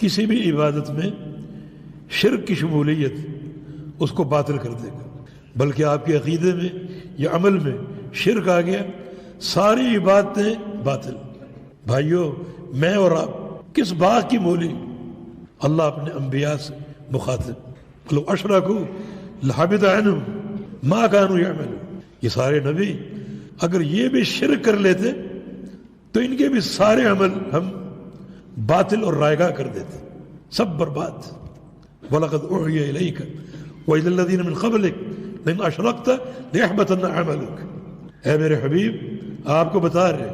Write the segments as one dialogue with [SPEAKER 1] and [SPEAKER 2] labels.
[SPEAKER 1] کسی بھی عبادت میں شرک کی شمولیت اس کو باطل کر دے گا، بلکہ آپ کے عقیدے میں یا عمل میں شرک آ گیا، ساری عبادتیں باطل۔ بھائیو، میں اور آپ کس باغ کی مولی؟ اللہ اپنے انبیاء سے مخاطب، لو اشرکوا لحبط عنہم ما كانوا يعملون۔ یہ سارے نبی اگر یہ بھی شرک کر لیتے تو ان کے بھی سارے عمل ہم باطل اور رائگاں کر دیتے، سب برباد۔ وَلَقَدْ أُوحِيَ إِلَيْكَ وَإِلَى الَّذِينَ مِنْ قَبْلِكَ لَئِنْ أَشْرَكْتَ لَيَحْبَطَنَّ عَمَلُكَ۔ اے میرے حبیب، آپ کو بتا رہے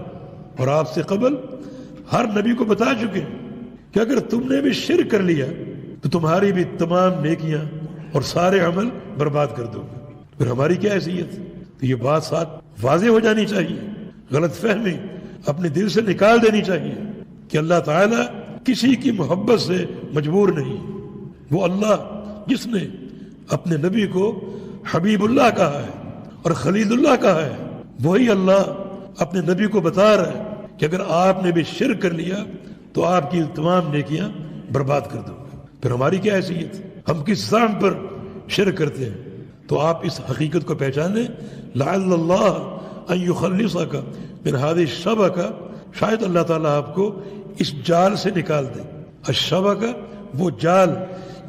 [SPEAKER 1] اور آپ سے قبل ہر نبی کو بتا چکے کہ اگر تم نے بھی شرک کر لیا تو تمہاری بھی تمام نیکیاں اور سارے عمل برباد کر دو گے۔ پھر ہماری کیا حیثیت؟ تو یہ بات ساتھ واضح ہو جانی چاہیے، غلط فہمی اپنے دل سے نکال دینی چاہیے کہ اللہ تعالیٰ کسی کی محبت سے مجبور نہیں۔ وہ اللہ جس نے اپنے نبی کو حبیب اللہ کہا ہے اور خلیل اللہ کہا ہے، وہی اللہ اپنے نبی کو بتا رہا ہے کہ اگر آپ نے بھی شرک کر لیا تو آپ کی تمام نیکیاں برباد کر دو گے۔ پھر ہماری کیا حیثیت؟ ہم کس زعم پر شرک کرتے ہیں؟ تو آپ اس حقیقت کو پہچانیں، لعل اللہ ان یخلصک من هذه الشبکہ، شاید اللہ تعالیٰ آپ کو اس جال سے نکال دے۔ الشبکہ وہ جال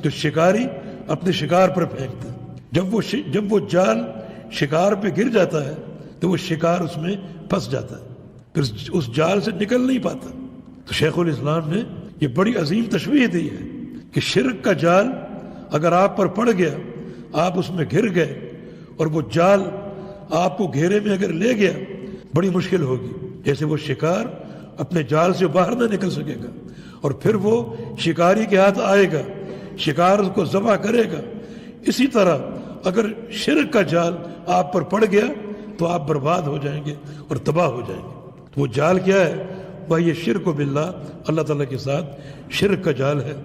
[SPEAKER 1] جو شکاری اپنے شکار پر پھینکتا ہے، جب وہ جال شکار پہ گر جاتا ہے تو وہ شکار اس میں پھنس جاتا ہے، پھر اس جال سے نکل نہیں پاتا۔ تو شیخ الاسلام نے یہ بڑی عظیم تشبیہ دی ہے کہ شرک کا جال اگر آپ پر پڑ گیا، آپ اس میں گر گئے اور وہ جال آپ کو گھیرے میں اگر لے گیا، بڑی مشکل ہوگی۔ جیسے وہ شکار اپنے جال سے باہر نہ نکل سکے گا اور پھر وہ شکاری کے ہاتھ آئے گا، شکار اس کو ذبح کرے گا۔ اسی طرح اگر شرک کا جال آپ پر پڑ گیا تو آپ برباد ہو جائیں گے اور تباہ ہو جائیں گے۔ تو وہ جال کیا ہے؟ وہ یہ شرک باللہ، اللہ تعالیٰ کے ساتھ شرک کا جال ہے۔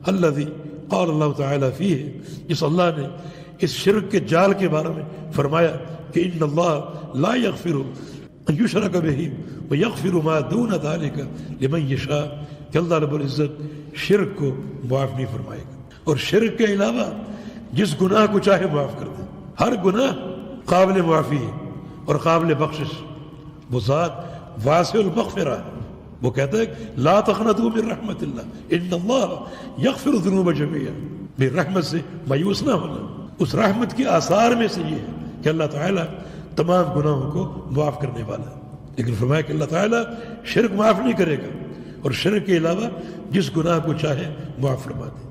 [SPEAKER 1] الذی قال اللہ تعالیٰ فیہ، جس اللہ نے اس شرک کے جال کے بارے میں فرمایا کہ ان اللہ لا یغفر ان یشرک بہ ویغفر ما دون ذلک لمن یشاء، کہ اللہ رب العزت شرک کو معاف نہیں فرمائے گا، اور شرک کے علاوہ جس گناہ کو چاہے معاف کر دے۔ ہر گناہ قابل معافی ہے اور قابل بخشش۔ وہ ذات واسع المغفرہ ہے، وہ کہتا ہے لا تقنطوا من رحمت اللہ ان اللہ یغفر الذنوب جميعا، میری رحمت سے مایوس نہ ہونا۔ اس رحمت کے آثار میں سے یہ ہے کہ اللہ تعالیٰ تمام گناہوں کو معاف کرنے والا ہے، لیکن فرمایا کہ اللہ تعالیٰ شرک معاف نہیں کرے گا، اور شرک کے علاوہ جس گناہ کو چاہے معاف فرما دے۔